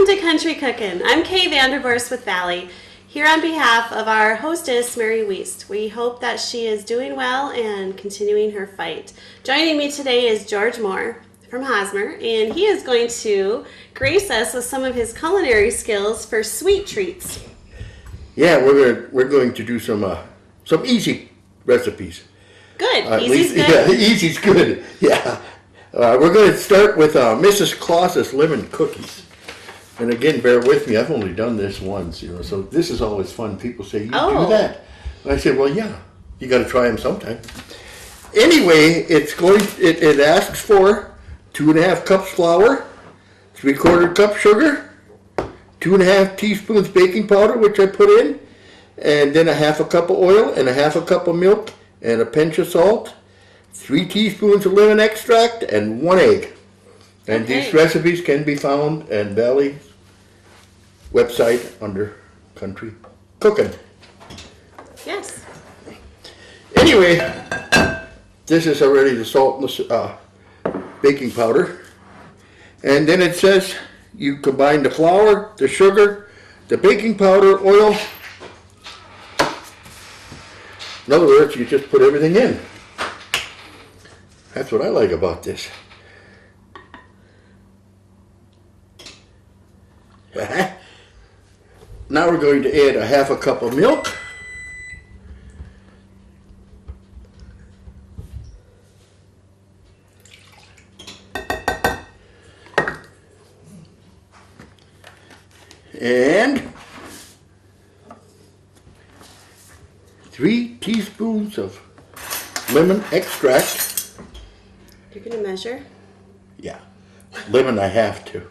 Welcome to Country Cookin'. I'm Kay Vandervorst with Valley, here on behalf of our hostess, Mary Wiest. We hope that she is doing well and continuing her fight. Joining me today is George Moore from Hosmer, and he is going to grace us with some of his culinary skills for sweet treats. Yeah, we're going to do some easy recipes. Good. Easy's good. Yeah, easy's good. Yeah. We're going to start with Mrs. Claus's lemon cookies. And again, bear with me. I've only done this once, so this is always fun. People say, you do that. And I said, well, yeah, you got to try them sometime. Anyway, it asks for 2.5 cups flour, 3/4 cup sugar, 2.5 teaspoons baking powder, which I put in, and then 1/2 cup of oil and 1/2 cup of milk and a pinch of salt, 3 teaspoons of lemon extract, and 1 egg. And these recipes can be found at Valley's website under Country Cookin'. Yes. Anyway, this is already the salt and the baking powder. And then it says you combine the flour, the sugar, the baking powder, oil. In other words, you just put everything in. That's what I like about this. Now we're going to add 1/2 cup of milk. And 3 teaspoons of lemon extract. You're going to measure? Yeah. Lemon I have to.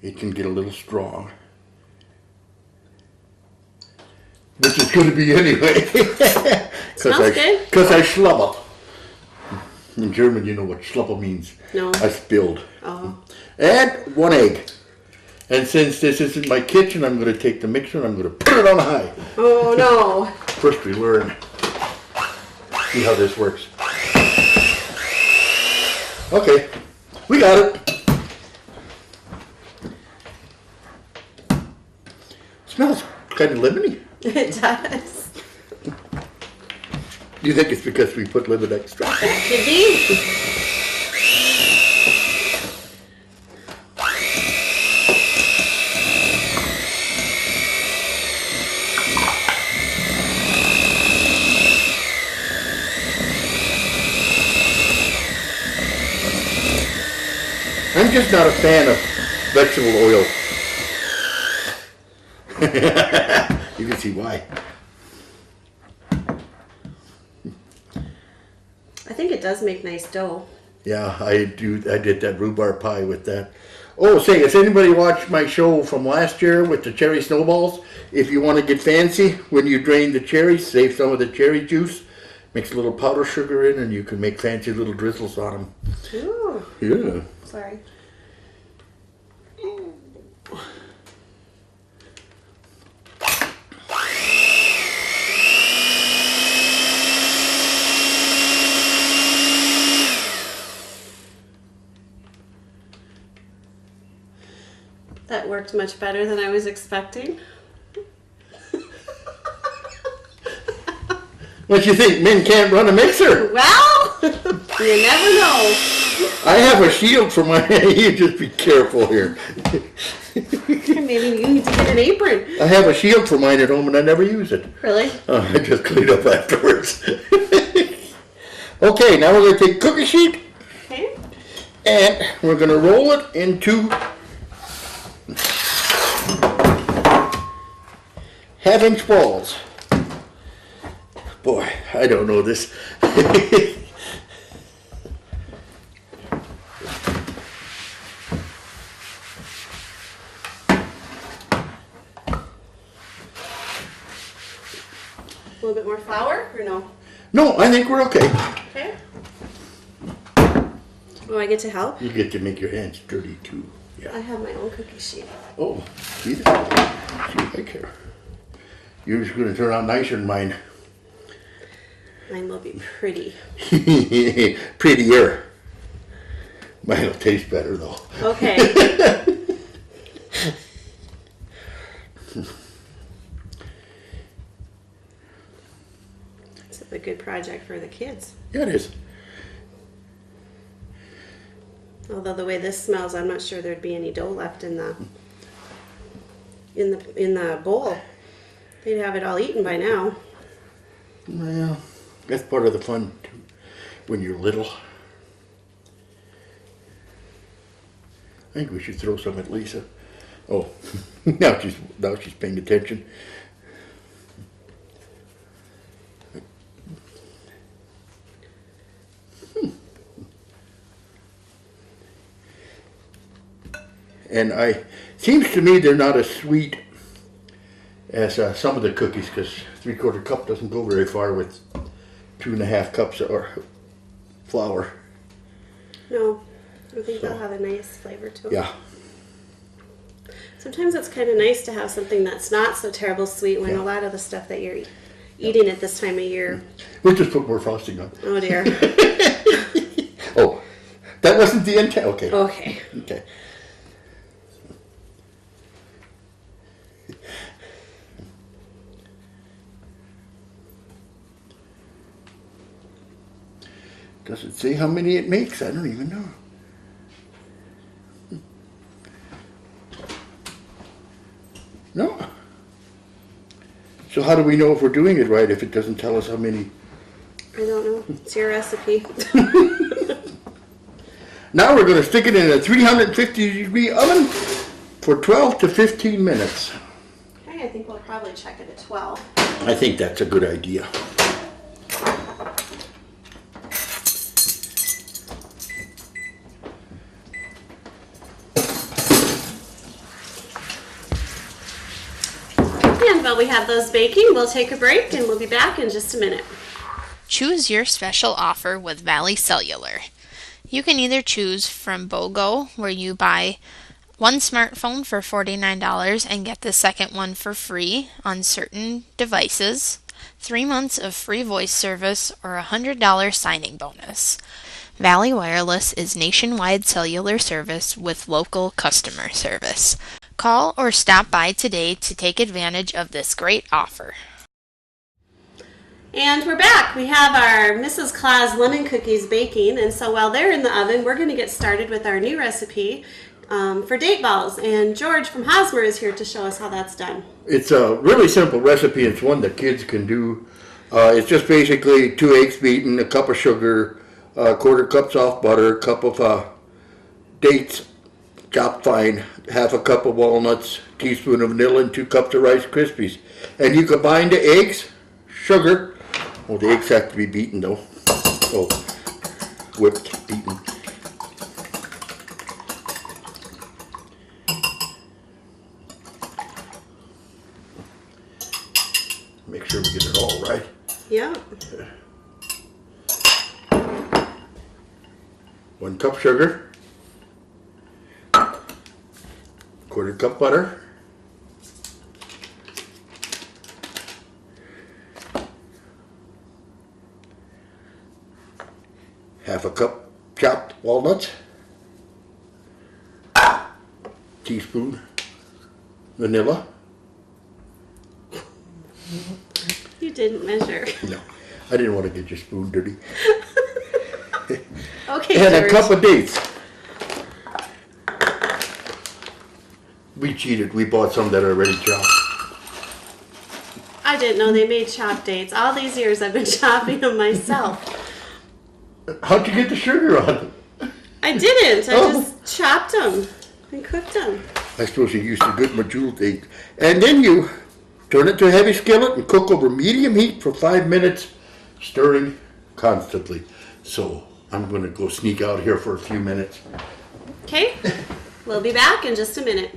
It can get a little strong. Which is going to be anyway. Smells good. Because I schlubber. In German, you know what schlubber means. No. I spilled. Oh. And 1 egg. And since this isn't my kitchen, I'm going to take the mixer and I'm going to put it on high. Oh, no. First we learn. See how this works. Okay. We got it. Smells kind of lemony. It does. Do you think it's because we put lemon extract? That could be. I'm just not a fan of vegetable oil. You can see why. I think it does make nice dough. Yeah, I did that rhubarb pie with that. Oh, say, has anybody watched my show from last year with the cherry snowballs? If you want to get fancy, when you drain the cherries, save some of the cherry juice, mix a little powder sugar in, and you can make fancy little drizzles on them. Ooh. Yeah. Sorry. That worked much better than I was expecting. What you think, men can't run a mixer? Well, you never know. I have a shield for my, you just be careful here. Maybe you need to get an apron. I have a shield for mine at home and I never use it. Really? I just clean up afterwards. Okay, now we're going to take a cookie sheet. Okay. And we're going to roll it into 1/2-inch balls. Boy, I don't know this. A little bit more flour or no? No, I think we're okay. Okay. Oh, I get to help? You get to make your hands dirty too. I Yeah. have my own cookie sheet. Oh, see that? See, I care. Yours is going to turn out nicer than mine. Mine will be pretty. Prettier. Mine will taste better though. Okay. good project for the kids. Yeah, it is. Although the way this smells, I'm not sure there'd be any dough left in the bowl. They'd have it all eaten by now. Well, that's part of the fun too, when you're little. I think we should throw some at Lisa. Oh, now she's paying attention. And seems to me they're not as sweet as some of the cookies, because 3/4 cup doesn't go very far with 2.5 cups of flour. No, I think they'll have a nice flavor to them. Yeah. Sometimes it's kind of nice to have something that's not so terrible sweet when a lot of the stuff that you're eating at this time of year. We'll just put more frosting on. Oh dear. Oh, that wasn't the intent. Okay. Okay. Okay. Does it say how many it makes? I don't even know. No. So how do we know if we're doing it right if it doesn't tell us how many? I don't know. It's your recipe. Now we're going to stick it in a 350-degree oven for 12 to 15 minutes. Okay, I think we'll probably check it at 12. I think that's a good idea. And while we have those baking, we'll take a break and we'll be back in just a minute. Choose your special offer with Valley Cellular. You can either choose from BOGO, where you buy one smartphone for $49 and get the second one for free on certain devices, 3 months of free voice service, or a $100 signing bonus. Valley Wireless is nationwide cellular service with local customer service. Call or stop by today to take advantage of this great offer. And we're back. We have our Mrs. Claus lemon cookies baking, and so while they're in the oven, we're going to get started with our new recipe for date balls. And George from Hosmer is here to show us how that's done. It's a really simple recipe. It's one that kids can do. It's just basically 2 eggs beaten, a cup of sugar, 1/4 cup soft butter, a cup of dates chopped fine, 1/2 cup of walnuts, teaspoon of vanilla, and 2 cups of Rice Krispies. And you combine the eggs, sugar. Well, the eggs have to be beaten though. Oh, whipped, beaten. Make sure we get it all right. Yeah. 1 cup sugar, 1/4 cup butter, half a cup chopped walnuts, teaspoon vanilla. You didn't measure. No, I didn't want to get your spoon dirty. Okay, And George. a cup of dates. We cheated. We bought some that are already chopped. I didn't know they made chopped dates. All these years I've been chopping them myself. How'd you get the sugar on? I didn't. I Oh. just chopped them and cooked them. I suppose you used a good majule egg. And then you turn it to a heavy skillet and cook over medium heat for 5 minutes, stirring constantly. So I'm going to go sneak out here for a few minutes. Okay, we'll be back in just a minute.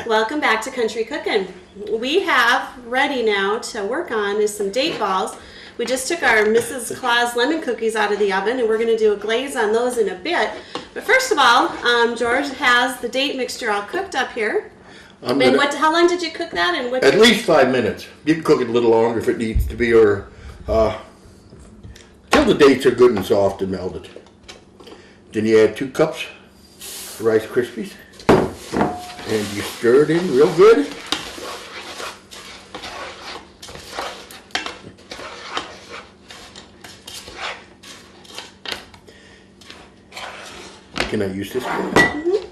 Welcome back to Country Cookin'. We have ready now to work on is some date balls. We just took our Mrs. Claus lemon cookies out of the oven, and we're going to do a glaze on those in a bit. But first of all, George has the date mixture all cooked up here. How long did you cook that? And what? At least 5 minutes. You can cook it a little longer if it needs to be, or till the dates are good and soft and melted. Then you add 2 cups of Rice Krispies, and you stir it in real good. Can I use this one? Mm-hmm.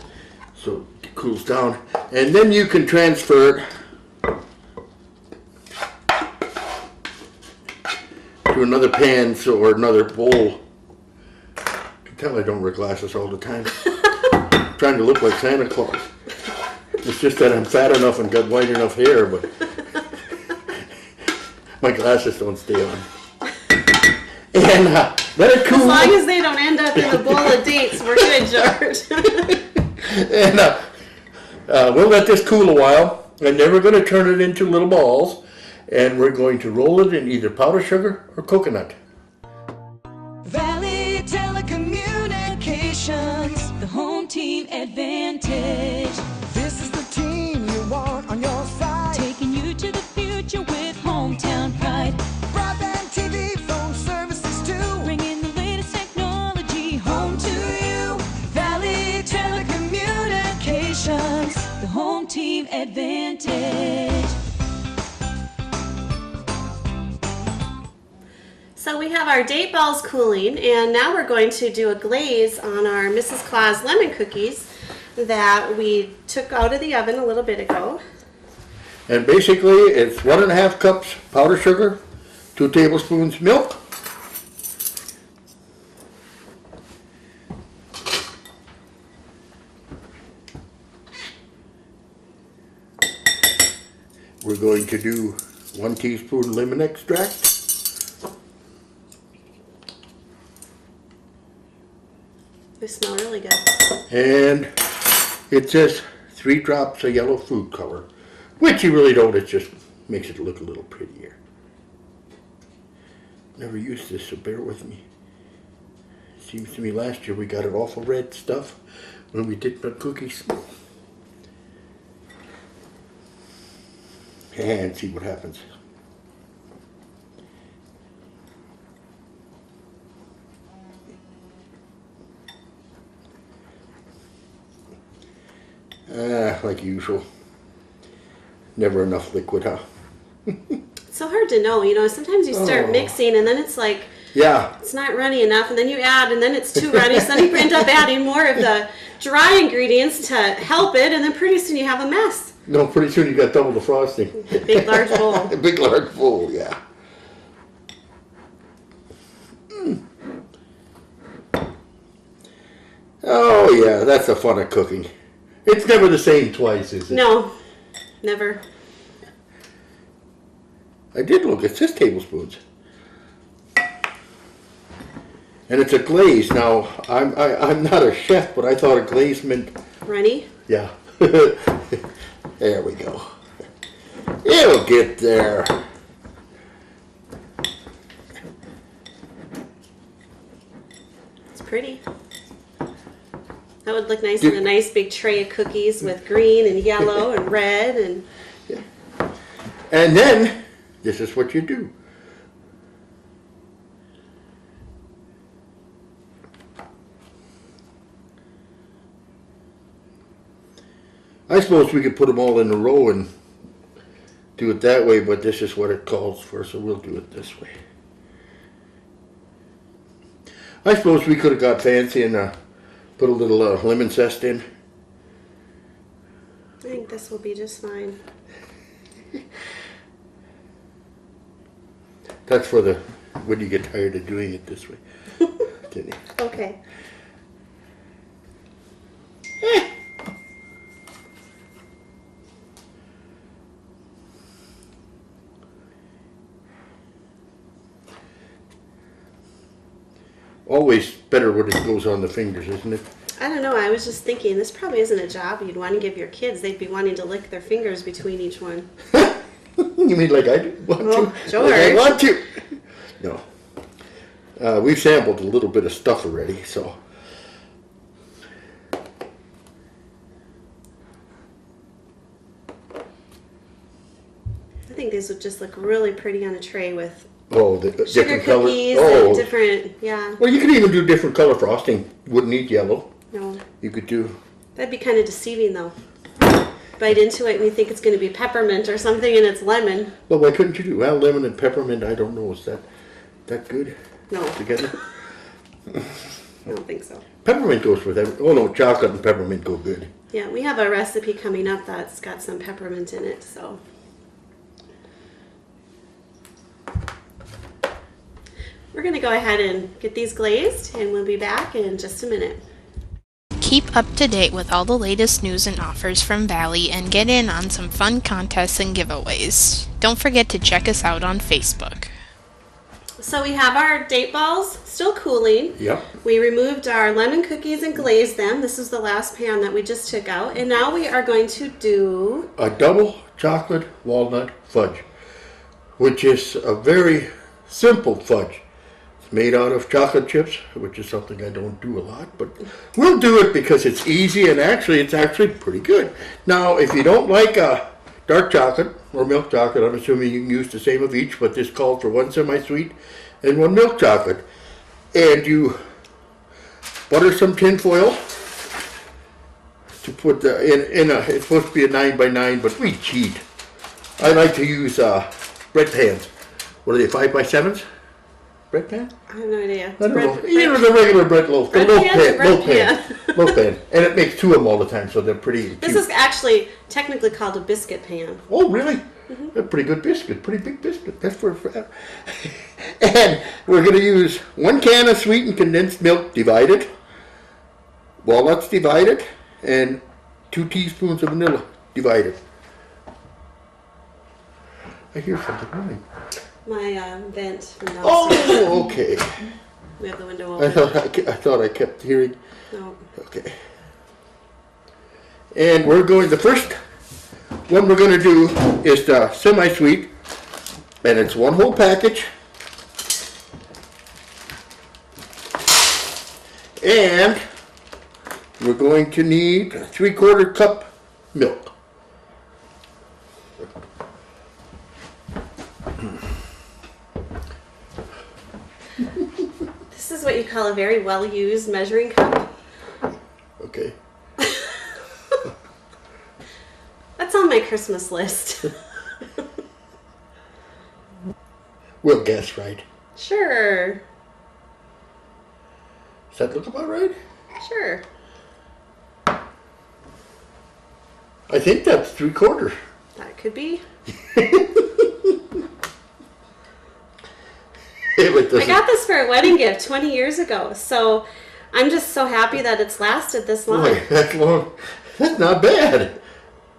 So it cools down. And then you can transfer it to another pan or another bowl. You can tell I don't wear glasses all the time. I'm trying to look like Santa Claus. It's just that I'm fat enough and got white enough hair, but my glasses don't stay on. And let it cool. As long as they don't end up in the bowl of dates, we're good, George. And we'll let this cool a while. And then we're going to turn it into little balls. And we're going to roll it in either powdered sugar or coconut. Valley Telecommunications, the home team advantage. This is the team you want on your side, taking you to the future with hometown pride. Broadband, TV, phone services too, bringing the latest technology home to you. Valley Telecommunications, the home team advantage. So we have our date balls cooling, and now we're going to do a glaze on our Mrs. Claus lemon cookies that we took out of the oven a little bit ago. And basically it's 1.5 cups powdered sugar, 2 tablespoons milk, we're going to do 1 teaspoon lemon extract. They smell really good. And it says 3 drops of yellow food color, which you really don't, it just makes it look a little prettier. Never used this, so bear with me. Seems to me last year we got it awful red stuff when we did the cookies. And see what happens. Like usual. Never enough liquid, huh? It's so hard to know, you know, sometimes you start mixing and then it's like, yeah, it's not runny enough, and then you add and then it's too runny, so then you end up adding more of the dry ingredients to help it, and then pretty soon you have a mess. no, pretty soon you got double the frosting. Big large bowl. A big large bowl, yeah. Oh yeah, that's the fun of cooking. It's never the same twice, is it? No, never. I did look, it says tablespoons. And it's a glaze. Now, I'm not a chef, but I thought a glaze meant, Runny? yeah. There we go. It'll get there. It's pretty. That would look nice in a nice big tray of cookies with green and yellow and red and... Yeah. And then, this is what you do. I suppose we could put them all in a row and do it that way, but this is what it calls for, so we'll do it this way. I suppose we could have got fancy and put a little lemon zest in. I think this will be just fine. That's for the when you get tired of doing it this way. Didn't you? Okay. Always better when it goes on the fingers, isn't it? I don't know, I was just thinking, this probably isn't a job you'd want to give your kids. They'd be wanting to lick their fingers between each one. You mean like I do? Want Well, to? George. Like I want to. No. We've sampled a little bit of stuff already, so. I think these would just look really pretty on a tray with Oh, the sugar different color. cookies Oh, and different, yeah. well, you could even do different color frosting. Wouldn't need yellow. No, You could do. that'd be kind of deceiving though. Bite into it and you think it's going to be peppermint or something and it's lemon. Well, why couldn't you do? Well, lemon and peppermint. I don't know. Is that good No. together? I don't think so. Peppermint goes with everything. Oh no, chocolate and peppermint go good. Yeah, we have a recipe coming up that's got some peppermint in it, so. We're going to go ahead and get these glazed, and we'll be back in just a minute. Keep up to date with all the latest news and offers from Valley and get in on some fun contests and giveaways. Don't forget to check us out on Facebook. So we have our date balls still cooling. Yep. We removed our lemon cookies and glazed them. This is the last pan that we just took out. And now we are going to do A double chocolate walnut fudge, which is a very simple fudge. It's made out of chocolate chips, which is something I don't do a lot, but we'll do it because it's easy and it's actually pretty good. Now, if you don't like dark chocolate or milk chocolate, I'm assuming you can use the same of each, but this calls for one semi-sweet and one milk chocolate. And you butter some tin foil to put it's supposed to be a 9x9, but we cheat. I like to use bread pans. What are they, 5x7s? Bread pan? I have no idea. I don't know. You know, the regular bread loaf. Bread The loaf pan? pan. Bread Loaf pan. pan. Loaf pan. And it makes two of them all the time, so they're pretty cute. This is actually technically called a biscuit pan. Oh, really? A pretty good biscuit. Pretty big biscuit. That's for And we're going to use 1 can of sweetened condensed milk divided, walnuts divided, and 2 teaspoons of vanilla divided. I hear something running. My vent from downstairs. Oh, okay. We have the window I open. thought I kept hearing. No. Okay. And the first one we're going to do is the semi-sweet, and it's 1 whole package. And we're going to need 3/4 cup milk. This is what you call a very well-used measuring cup. Okay. That's on my Christmas list. We'll guess right. Sure. Does that look about right? Sure. I think that's 3/4. That could be. I got this for a wedding gift 20 years ago, so I'm just so happy that it's lasted this long. Boy, that's long. That's not bad.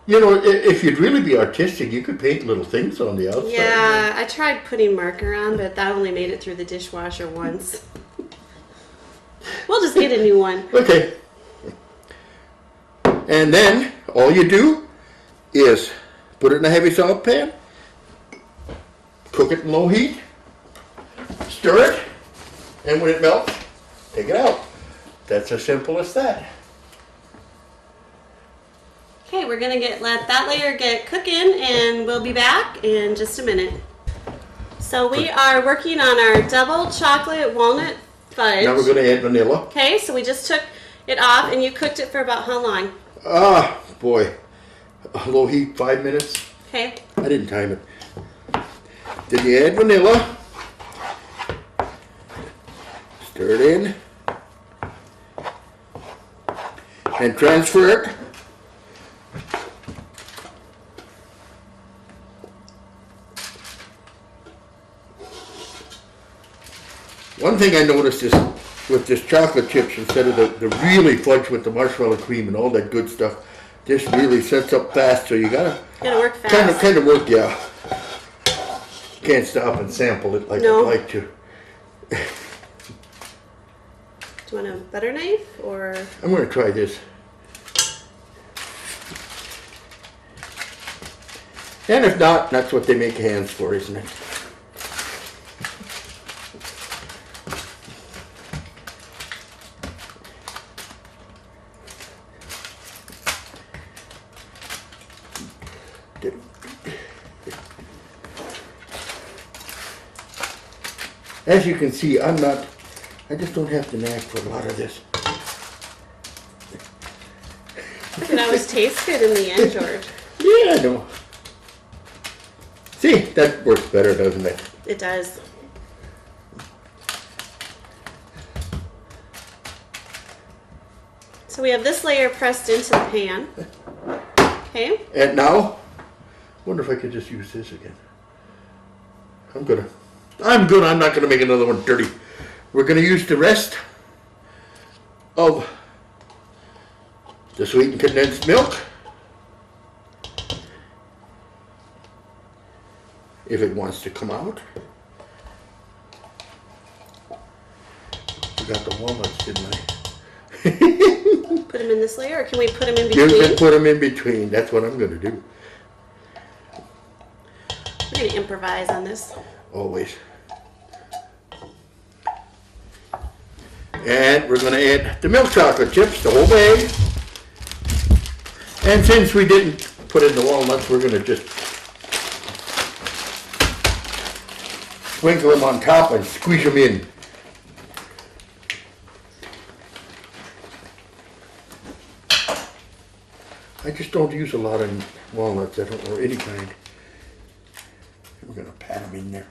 You know, if you'd really be artistic, you could paint little things on the outside. Yeah, I tried putting marker on, but that only made it through the dishwasher once. We'll just get a new one. Okay. And then all you do is put it in a heavy salt pan, cook it in low heat, stir it, and when it melts, take it out. That's as simple as that. Okay, we're gonna let that layer get cooking, and we'll be back in just a minute. So we are working on our double chocolate walnut fudge. Now we're going to add vanilla. Okay, so we just took it off, and you cooked it for about how long? Ah, boy. Low heat, 5 minutes. Okay. I didn't time it. Then you add vanilla. Stir it in. And transfer it. One thing I noticed is with this chocolate chips, instead of the really fudge with the marshmallow cream and all that good stuff, this really sets up fast, so you gotta Gotta work fast. kind of work, yeah. Can't stop and sample it like No. I'd like to. Do you want a butter knife or? I'm gonna try this. And if not, that's what they make hands for, isn't it? As you can see, I just don't have the knack for a lot of this. It always tastes good in the end, George. Yeah, I know. See, that works better, doesn't it? It does. So we have this layer pressed into the pan. Okay. And now, wonder if I could just use this again. I'm good. I'm not gonna make another one dirty. We're gonna use the rest of the sweetened condensed milk. If it wants to come out. I got the walnuts, didn't I? Put them in this layer, or can we put them in You between? can put them in between. That's what I'm gonna do. We're going to improvise on this. Always. And we're gonna add the milk chocolate chips, the whole bag. And since we didn't put in the walnuts, we're gonna just sprinkle them on top and squeeze them in. I just don't use a lot of walnuts, I don't know any kind. We're gonna pat them in there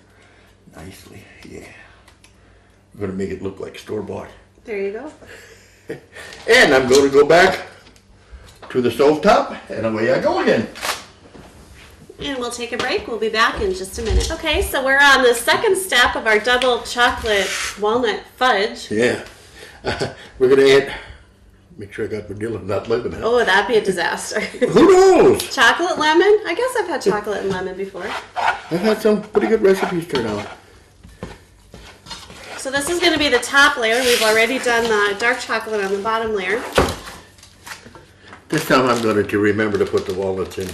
nicely, yeah. We're gonna make it look like store-bought. There you go. And I'm gonna go back to the stove top, and away I go again. And we'll take a break. We'll be back in just a minute. Okay, so we're on the second step of our double chocolate walnut fudge. Yeah. We're gonna add, make sure I got vanilla, not lemon. Huh? Oh, that'd be a disaster. Who knows? Chocolate lemon? I guess I've had chocolate and lemon before. I've had some pretty good recipes turn out. So this is going to be the top layer. We've already done the dark chocolate on the bottom layer. This time I'm going to remember to put the walnuts in.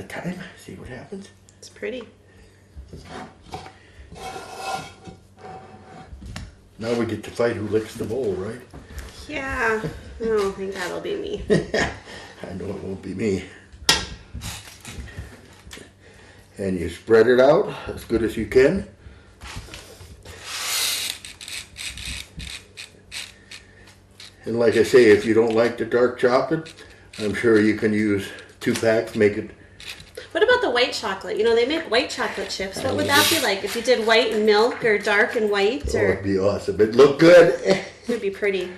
Time, see what happens. It's pretty. Now we get to fight who licks the bowl, right? Yeah, I don't think that'll be me. I know it won't be me. And you spread it out as good as you can. And like I say, if you don't like the dark chocolate, I'm sure you can use 2 packs, make it. What about the white chocolate? You know, they make white chocolate chips. What would that be like if you did white and milk or dark and white? Oh, Or it'd be awesome. It'd look good. it'd be pretty.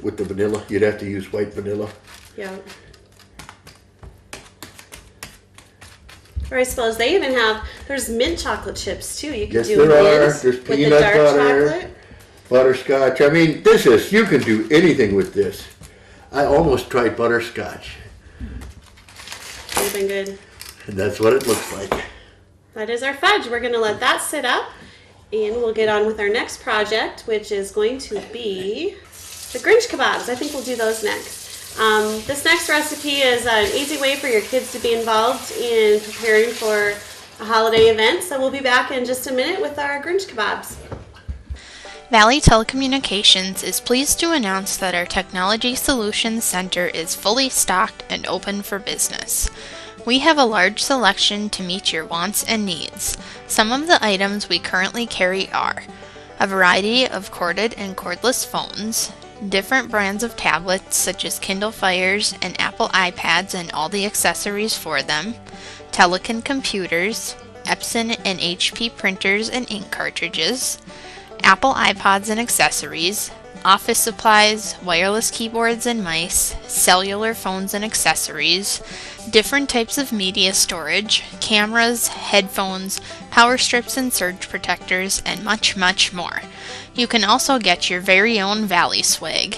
With the vanilla, you'd have to use white vanilla. Yeah. Or I suppose they even have, there's mint chocolate chips too. You can Yes, do there mint are. There's with the peanut dark butter, chocolate. butterscotch. I mean, you can do anything with this. I almost tried butterscotch. Would have been good. And that's what it looks like. That is our fudge. We're going to let that sit up, and we'll get on with our next project, which is going to be the Grinch kebabs. I think we'll do those next. This next recipe is an easy way for your kids to be involved in preparing for a holiday event. So we'll be back in just a minute with our Grinch kebabs. Valley Telecommunications is pleased to announce that our Technology Solutions Center is fully stocked and open for business. We have a large selection to meet your wants and needs. Some of the items we currently carry are a variety of corded and cordless phones, different brands of tablets such as Kindle Fires and Apple iPads and all the accessories for them, Telekin computers, Epson and HP printers and ink cartridges, Apple iPods and accessories, office supplies, wireless keyboards and mice, cellular phones and accessories, different types of media storage, cameras, headphones, power strips and surge protectors, and much, much more. You can also get your very own Valley swag.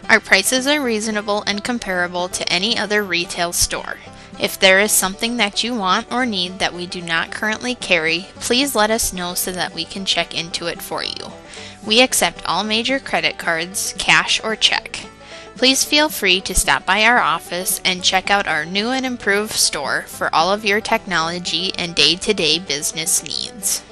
Our prices are reasonable and comparable to any other retail store. If there is something that you want or need that we do not currently carry, please let us know so that we can check into it for you. We accept all major credit cards, cash or check. Please feel free to stop by our office and check out our new and improved store for all of your technology and day-to-day business needs.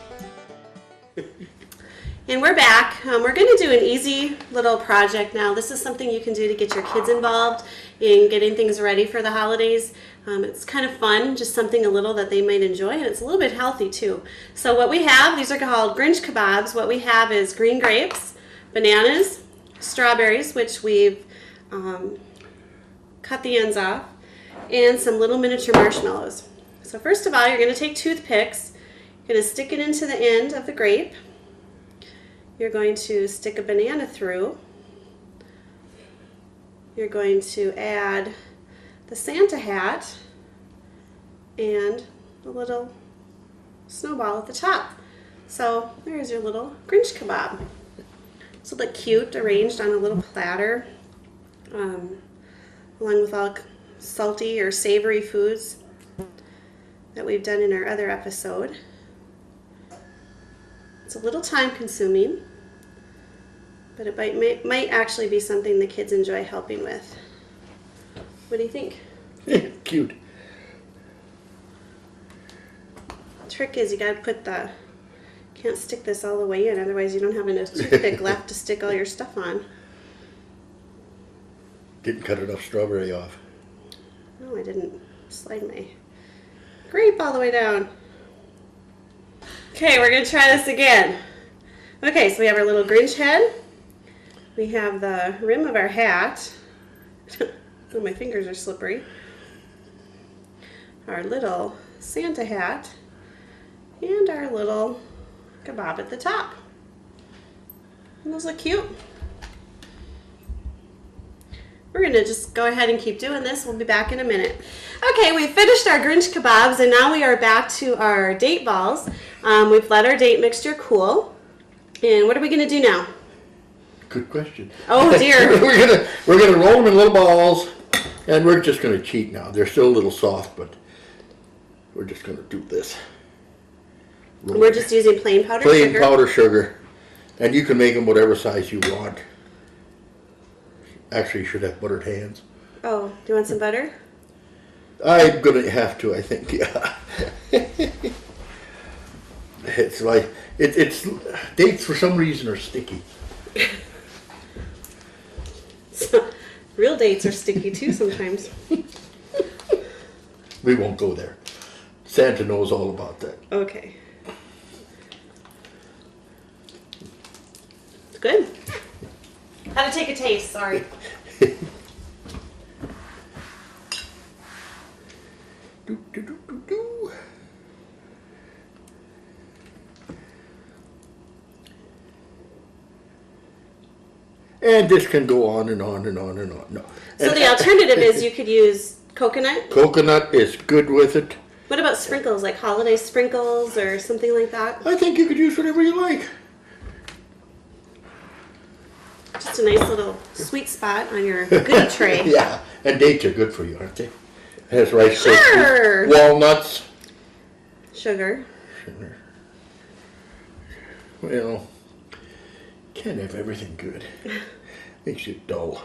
And we're back. We're going to do an easy little project now. This is something you can do to get your kids involved in getting things ready for the holidays. It's kind of fun, just something a little that they might enjoy, and it's a little bit healthy too. So what we have, these are called Grinch kebabs. What we have is green grapes, bananas, strawberries, which we've cut the ends off, and some little miniature marshmallows. So first of all, you're going to take toothpicks. You're going to stick it into the end of the grape. You're going to stick a banana through. You're going to add the Santa hat and a little snowball at the top. So there's your little Grinch kebab. It's a little cute, arranged on a little platter, along with all salty or savory foods that we've done in our other episode. It's a little time consuming, but it might actually be something the kids enjoy helping with. What do you think? Cute. The trick is you gotta can't stick this all the way in, otherwise you don't have enough toothpick left to stick all your stuff on. Didn't cut enough strawberry off. No, I didn't slide my grape all the way down. Okay, we're going to try this again. Okay, so we have our little Grinch head. We have the rim of our hat. Oh, my fingers are slippery. Our little Santa hat. And our little kebab at the top. And those look cute. We're going to just go ahead and keep doing this. We'll be back in a minute. Okay, we finished our Grinch kebabs, and now we are back to our date balls. We've let our date mixture cool. And what are we going to do now? Good question. Oh, dear. we're gonna roll them in little balls, and we're just going to cheat now. They're still a little soft, but we're just going to do this. We're just using plain powdered sugar. Plain powder sugar. And you can make them whatever size you want. Actually, you should have buttered hands. Oh, do you want some butter? I'm gonna have to, I think, yeah. It's like, it's dates for some reason are sticky. So, real dates are sticky too sometimes. We won't go there. Santa knows all about that. Okay. It's good. Had to take a taste, sorry. Do, do, do, do, do. And this can go on and on and on and on. No. So the alternative is you could use coconut. Coconut is good with it. What about sprinkles, like holiday sprinkles or something like that? I think you could use whatever you like. Just a nice little sweet spot on your goodie tray. Yeah, and dates are good for you, aren't they? It has rice Sure. cakes, walnuts. Sugar. Well, can't have everything good. Makes you dull.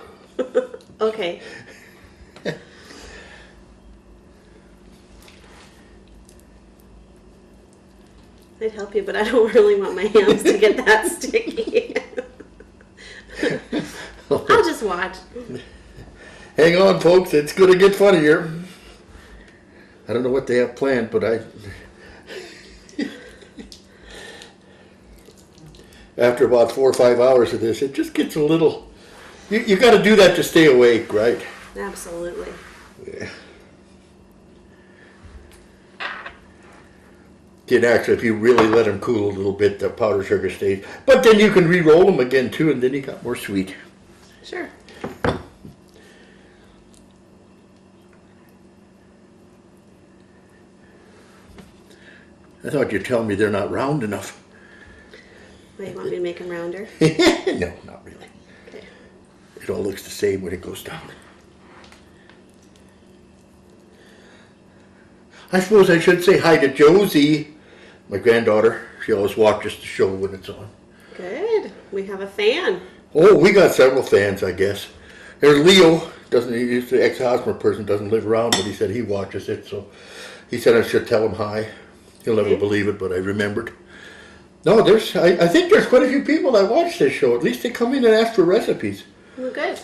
Okay. I'd help you, but I don't really want my hands to get that sticky. I'll just watch. Hang on, folks. It's going to get funnier. I don't know what they have planned, but after about 4 or 5 hours of this, it just gets a little... You got to do that to stay awake, right? Absolutely. Yeah. Then actually, if you really let them cool a little bit, the powdered sugar stays. But then you can re-roll them again, too, and then you got more sweet. Sure. I thought you'd tell me they're not round enough. Wait, you want me to make them rounder? No, not really. Okay. It all looks the same when it goes down. I suppose I should say hi to Josie, my granddaughter. She always watches the show when it's on. Good. We have a fan. Oh, we got several fans, I guess. There's Leo. He's the ex-Hosmer person, doesn't live around, but he said he watches it, so he said I should tell him hi. He'll never believe it, but I remembered. No, I think there's quite a few people that watch this show. At least they come in and ask for recipes. Well, good.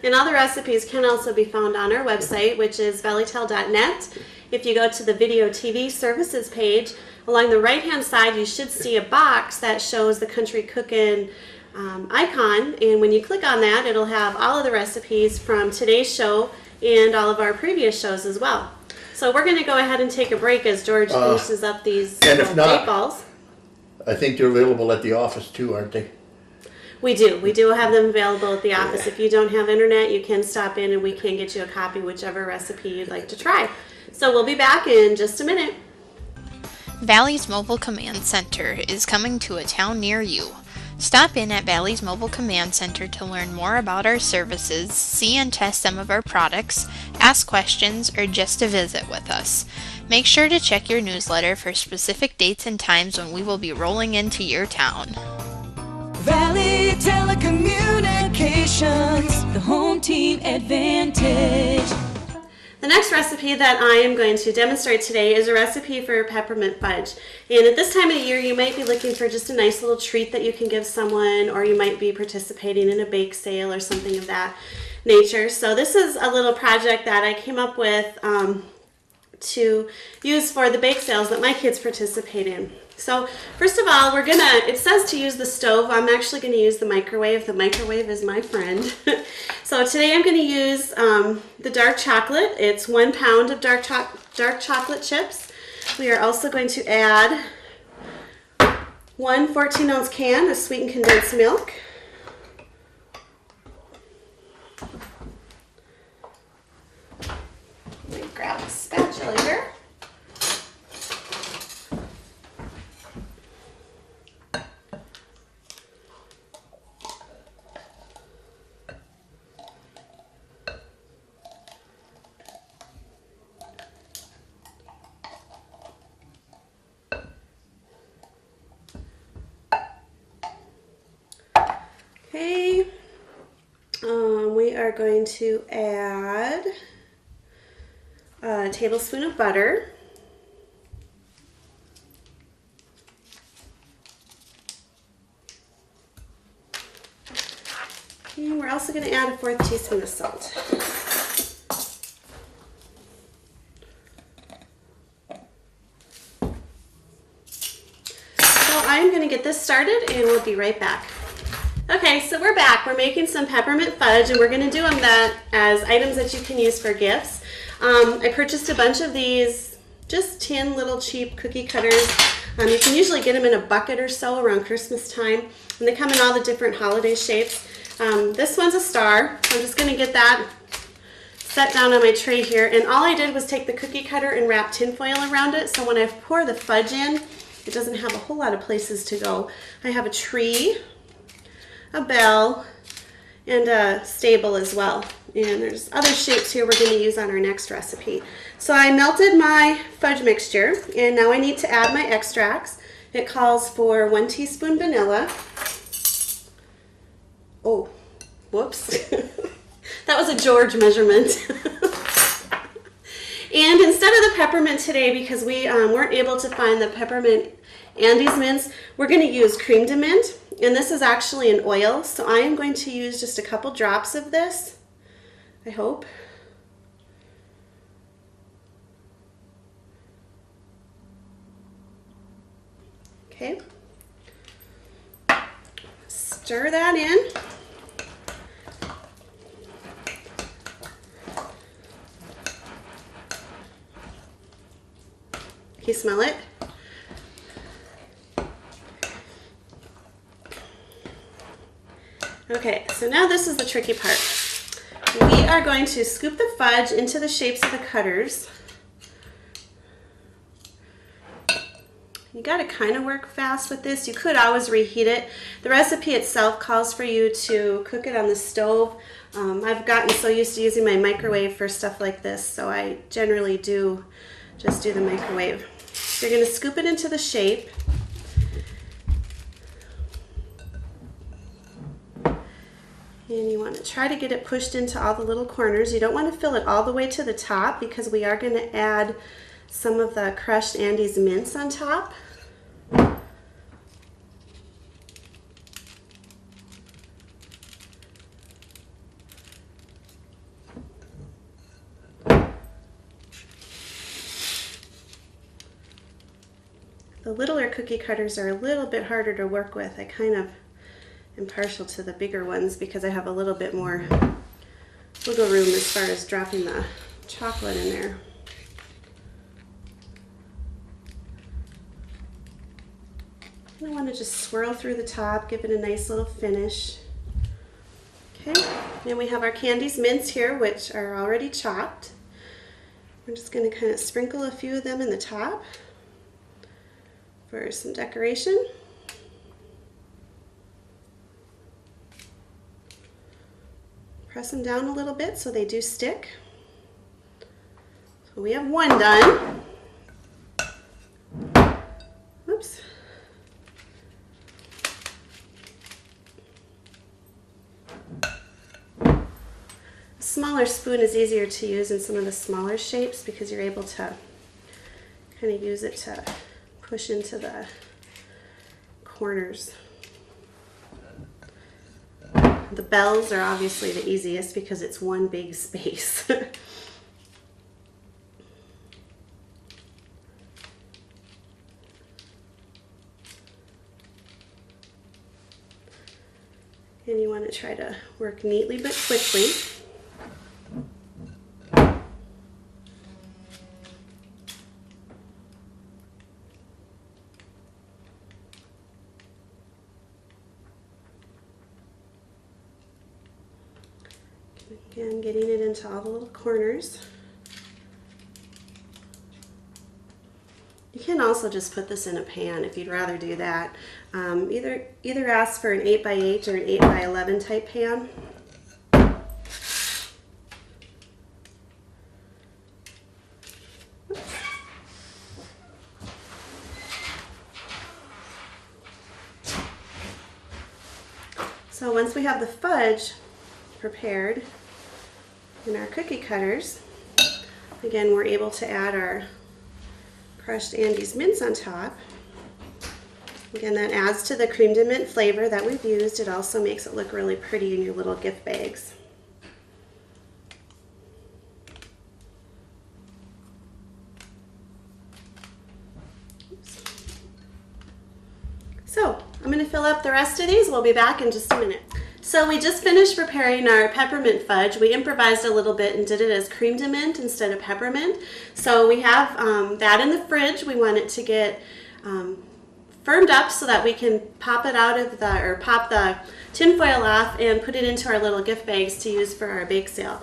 And all the recipes can also be found on our website, which is valleytel.net. If you go to the Video TV Services page, along the right-hand side, you should see a box that shows the Country Cookin' icon. And when you click on that, it'll have all of the recipes from today's show and all of our previous shows as well. So we're going to go ahead and take a break as George finishes up these and if not, bake balls. I think they're available at the office too, aren't they? We do. We do have them available at the office. If you don't have internet, you can stop in and we can get you a copy, whichever recipe you'd like to try. So we'll be back in just a minute. Valley's Mobile Command Center is coming to a town near you. Stop in at Valley's Mobile Command Center to learn more about our services, see and test some of our products, ask questions, or just to visit with us. Make sure to check your newsletter for specific dates and times when we will be rolling into your town. Valley Telecommunications, the home team advantage. The next recipe that I am going to demonstrate today is a recipe for peppermint fudge. And at this time of the year, you might be looking for just a nice little treat that you can give someone, or you might be participating in a bake sale or something of that nature. So this is a little project that I came up with to use for the bake sales that my kids participate in. So first of all, it says to use the stove. I'm actually going to use the microwave. The microwave is my friend. So today I'm going to use the dark chocolate. It's 1 pound of dark chocolate chips. We are also going to add 1 14-ounce can of sweetened condensed milk. Let me grab a spatula here. Okay, we are going to add a tablespoon of butter. And we're also going to add a 1/4 teaspoon of salt. So I'm going to get this started and we'll be right back. Okay, so we're back. We're making some peppermint fudge, and we're going to do them as items that you can use for gifts. I purchased a bunch of these just tin little cheap cookie cutters. You can usually get them in a bucket or so around Christmas time, and they come in all the different holiday shapes. This one's a star. I'm just going to get that set down on my tray here, and all I did was take the cookie cutter and wrap tin foil around it, so when I pour the fudge in, it doesn't have a whole lot of places to go. I have a tree, a bell, and a stable as well. And there's other shapes here we're going to use on our next recipe. So I melted my fudge mixture, and now I need to add my extracts. It calls for 1 teaspoon vanilla. Oh, whoops. That was a George measurement. And instead of the peppermint today, because we weren't able to find the peppermint Andes mints, we're going to use creme de mint. And this is actually an oil, so I am going to use just a couple drops of this, I hope. Okay. Stir that in. Can you smell it? Okay, so now this is the tricky part. We are going to scoop the fudge into the shapes of the cutters. You got to kind of work fast with this. You could always reheat it. The recipe itself calls for you to cook it on the stove. I've gotten so used to using my microwave for stuff like this, so I generally do just do the microwave. You're going to scoop it into the shape. And you want to try to get it pushed into all the little corners. You don't want to fill it all the way to the top because we are going to add some of the crushed Andes mints on top. The littler cookie cutters are a little bit harder to work with. I kind of am partial to the bigger ones because I have a little bit more wiggle room as far as dropping the chocolate in there. I want to just swirl through the top, give it a nice little finish. Okay, and we have our Candies mints here, which are already chopped. We're just going to kind of sprinkle a few of them in the top for some decoration. Press them down a little bit so they do stick. So we have one done. Oops. A smaller spoon is easier to use in some of the smaller shapes because you're able to kind of use it to push into the corners. The bells are obviously the easiest because it's one big space. And you want to try to work neatly but quickly. Again, getting it into all the little corners. You can also just put this in a pan if you'd rather do that. Either ask for an 8x8 or an 8x11 type pan. So once we have the fudge prepared in our cookie cutters, again, we're able to add our crushed Andes mints on top. Again, that adds to the cream de mint flavor that we've used. It also makes it look really pretty in your little gift bags. Oops. So I'm going to fill up the rest of these. We'll be back in just a minute. So we just finished preparing our peppermint fudge. We improvised a little bit and did it as cream de mint instead of peppermint. So we have that in the fridge. We want it to get firmed up so that we can pop it out of the, or pop the tin foil off and put it into our little gift bags to use for our bake sale.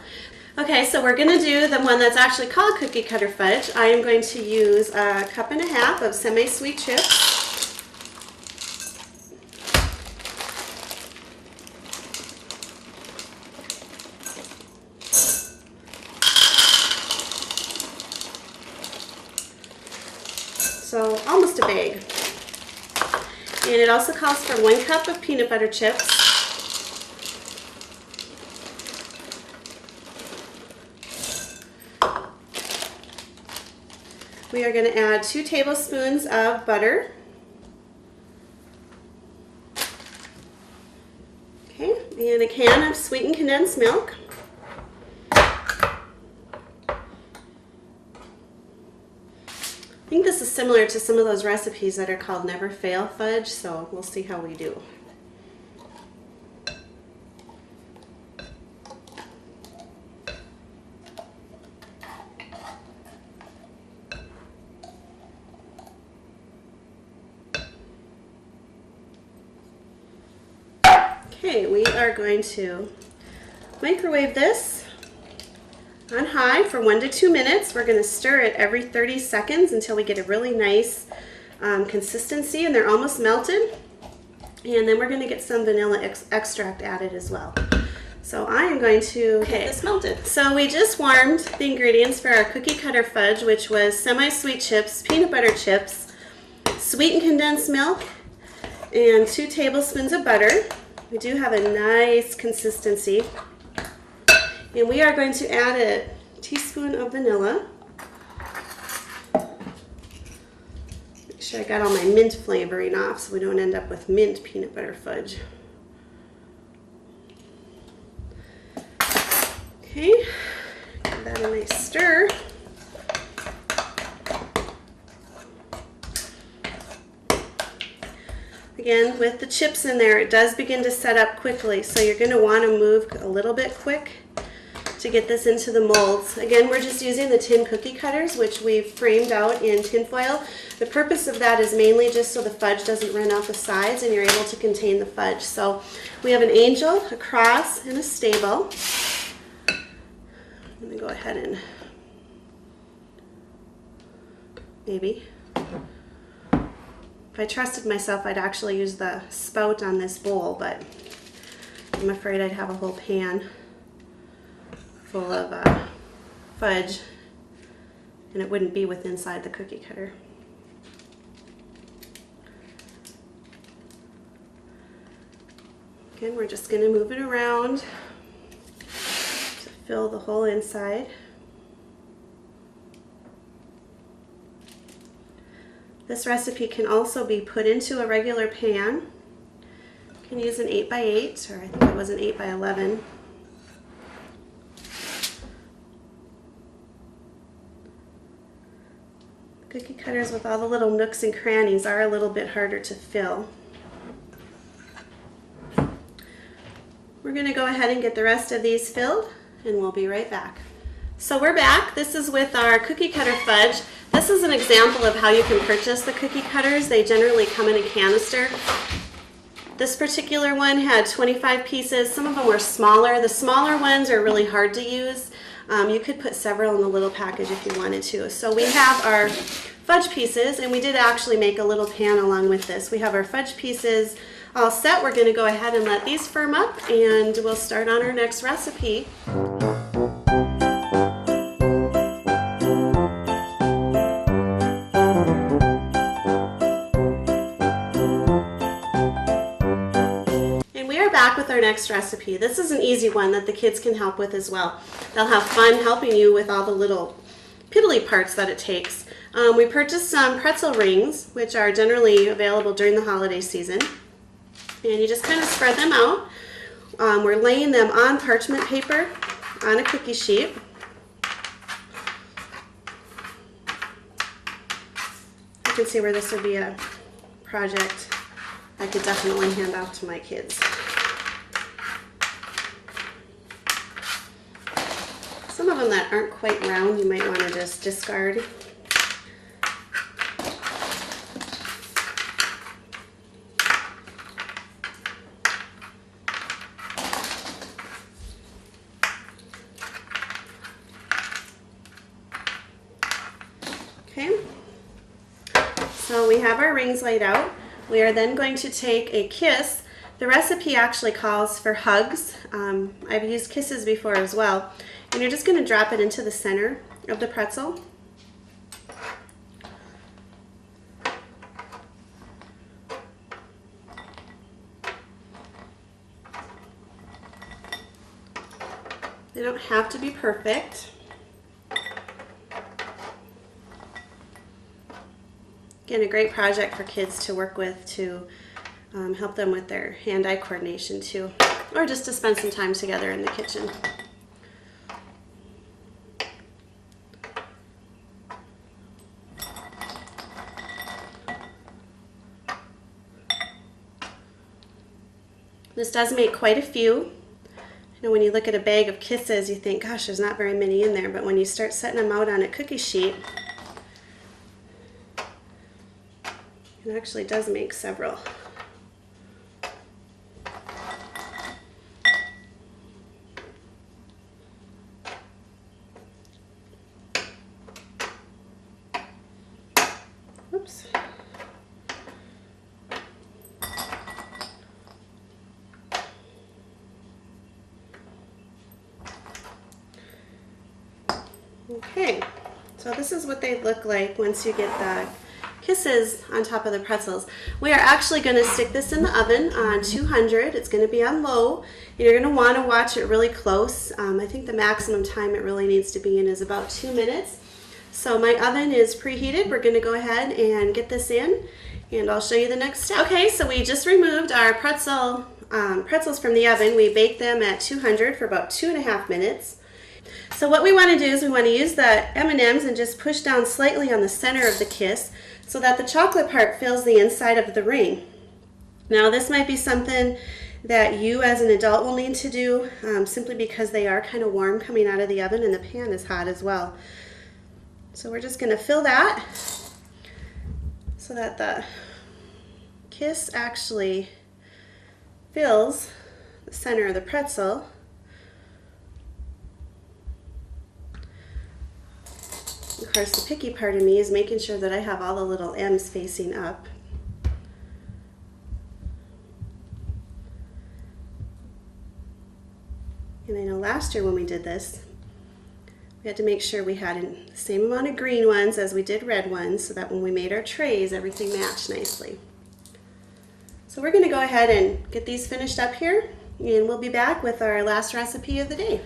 Okay, so we're going to do the one that's actually called cookie cutter fudge. I am going to use 1.5 cups of semi-sweet chips. So almost a bag. And it also calls for 1 cup of peanut butter chips. We are going to add 2 tablespoons of butter. Okay, and a can of sweetened condensed milk. I think this is similar to some of those recipes that are called Never Fail fudge, so we'll see how we do. Okay, we are going to microwave this on high for 1 to 2 minutes. We're going to stir it every 30 seconds until we get a really nice consistency and they're almost melted. And then we're going to get some vanilla extract added as well. So I am going to get this melted. So we just warmed the ingredients for our cookie cutter fudge, which was semi-sweet chips, peanut butter chips, sweetened condensed milk, and 2 tablespoons of butter. We do have a nice consistency. And we are going to add a teaspoon of vanilla. Make sure I got all my mint flavoring off so we don't end up with mint peanut butter fudge. Okay, give that a nice stir. Again, with the chips in there, it does begin to set up quickly, so you're going to want to move a little bit quick to get this into the molds. Again, we're just using the tin cookie cutters, which we've framed out in tin foil. The purpose of that is mainly just so the fudge doesn't run out the sides and you're able to contain the fudge. So we have an angel, a cross, and a stable. I'm going to go ahead and maybe. If I trusted myself, I'd actually use the spout on this bowl, but I'm afraid I'd have a whole pan full of fudge, and it wouldn't be with inside the cookie cutter. Again, we're just going to move it around to fill the whole inside. This recipe can also be put into a regular pan. You can use an 8x8, or I think it was an 8x11. Cookie cutters with all the little nooks and crannies are a little bit harder to fill. We're going to go ahead and get the rest of these filled, and we'll be right back. So we're back. This is with our cookie cutter fudge. This is an example of how you can purchase the cookie cutters. They generally come in a canister. This particular one had 25 pieces. Some of them were smaller. The smaller ones are really hard to use. You could put several in the little package if you wanted to. So we have our fudge pieces, and we did actually make a little pan along with this. We have our fudge pieces all set. We're going to go ahead and let these firm up, and we'll start on our next recipe. With our next recipe. This is an easy one that the kids can help with as well. They'll have fun helping you with all the little piddly parts that it takes. We purchased some pretzel rings, which are generally available during the holiday season. And you just kind of spread them out. We're laying them on parchment paper on a cookie sheet. You can see where this would be a project I could definitely hand out to my kids. Some of them that aren't quite round, you might want to just discard. Okay, so we have our rings laid out. We are then going to take a kiss. The recipe actually calls for hugs. I've used kisses before as well. And you're just going to drop it into the center of the pretzel. They don't have to be perfect. Again, a great project for kids to work with to help them with their hand-eye coordination too, or just to spend some time together in the kitchen. This does make quite a few. You know, when you look at a bag of kisses, you think, gosh, there's not very many in there, but when you start setting them out on a cookie sheet, it actually does make several. Oops. Okay, so this is what they look like once you get the kisses on top of the pretzels. We are actually going to stick this in the oven on 200. It's going to be on low, and you're going to want to watch it really close. I think the maximum time it really needs to be in is about 2 minutes. So my oven is preheated. We're going to go ahead and get this in, and I'll show you the next step. Okay, so we just removed our pretzels from the oven. We baked them at 200 for about 2.5 minutes. So what we want to do is we want to use the M&Ms and just push down slightly on the center of the kiss so that the chocolate part fills the inside of the ring. Now this might be something that you as an adult will need to do simply because they are kind of warm coming out of the oven and the pan is hot as well. So we're just going to fill that so that the kiss actually fills the center of the pretzel. Of course, the picky part of me is making sure that I have all the little ends facing up. And I know last year when we did this, we had to make sure we had the same amount of green ones as we did red ones so that when we made our trays, everything matched nicely. So we're going to go ahead and get these finished up here, and we'll be back with our last recipe of the day.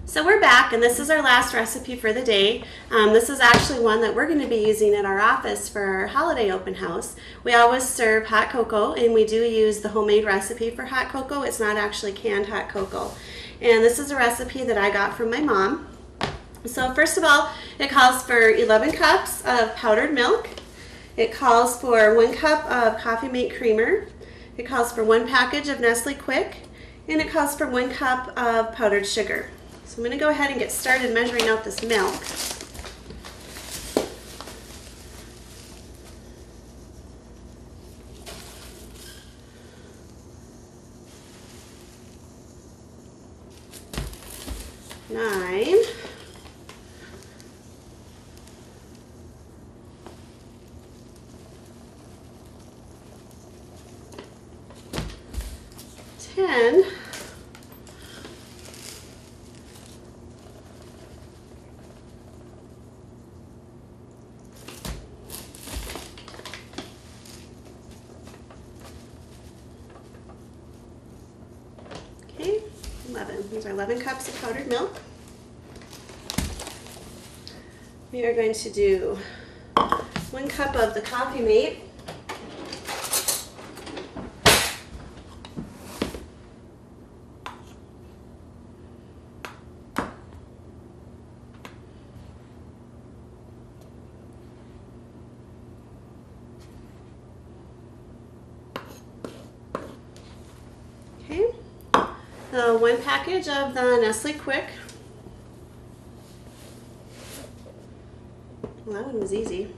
So we're back, and this is our last recipe for the day. This is actually one that we're going to be using at our office for our holiday open house. We always serve hot cocoa, and we do use the homemade recipe for hot cocoa. It's not actually canned hot cocoa. And this is a recipe that I got from my mom. So first of all, it calls for 11 cups of powdered milk. It calls for 1 cup of Coffee Mate creamer. It calls for 1 package of Nestle Quick, and it calls for 1 cup of powdered sugar. So I'm going to go ahead and get started measuring out this milk. Nine. 10. 11. These are 11 cups of powdered milk. We are going to do 1 cup of the Coffee Mate. Okay. 1 package of the Nestle Quick. Well, that one was easy.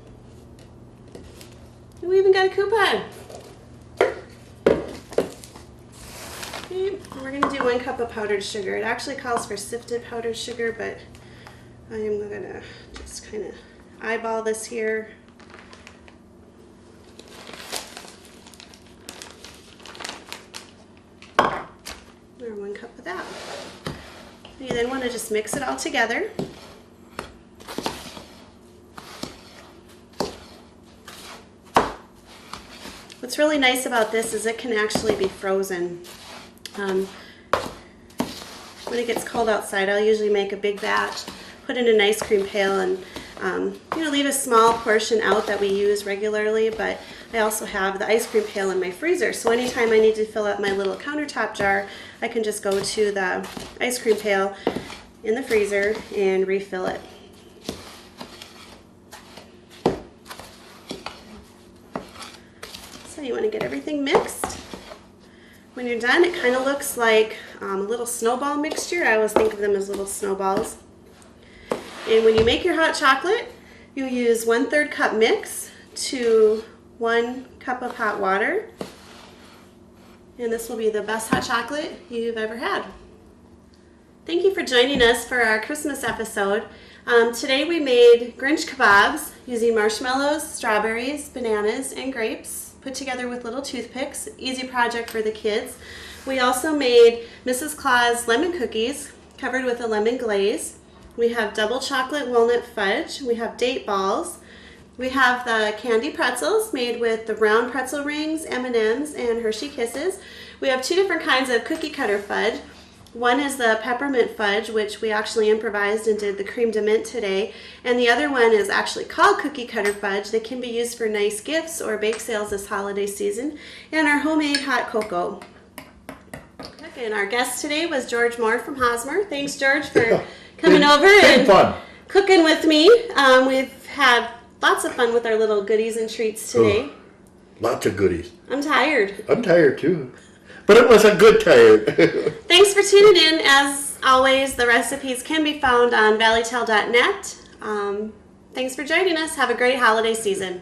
And we even got a coupon. Okay, and we're going to do 1 cup of powdered sugar. It actually calls for sifted powdered sugar, but I am going to just kind of eyeball this here. Or 1 cup of that. You then want to just mix it all together. What's really nice about this is it can actually be frozen. When it gets cold outside, I'll usually make a big batch, put in an ice cream pail, and leave a small portion out that we use regularly, but I also have the ice cream pail in my freezer, so anytime I need to fill up my little countertop jar, I can just go to the ice cream pail in the freezer and refill it. So you want to get everything mixed. When you're done, it kind of looks like a little snowball mixture. I always think of them as little snowballs. And when you make your hot chocolate, you use 1/3 cup mix to 1 cup of hot water. And this will be the best hot chocolate you've ever had. Thank you for joining us for our Christmas episode. Today we made Grinch kebabs using marshmallows, strawberries, bananas, and grapes, put together with little toothpicks. Easy project for the kids. We also made Mrs. Claus lemon cookies covered with a lemon glaze. We have double chocolate walnut fudge. We have date balls. We have the candy pretzels made with the round pretzel rings, M&Ms, and Hershey Kisses. We have 2 different kinds of cookie cutter fudge. One is the peppermint fudge, which we actually improvised and did the creme de mint today. And the other one is actually called cookie cutter fudge. They can be used for nice gifts or bake sales this holiday season. And our homemade hot cocoa. And our guest today was George Moore from Hosmer. Thanks, George, for coming over and cooking with me. We've had lots of fun with our little goodies and treats today. Lots of goodies. I'm tired. I'm tired too. But it was a good tired. Thanks for tuning in. As always, the recipes can be found on valleytel.net. Thanks for joining us. Have a great holiday season.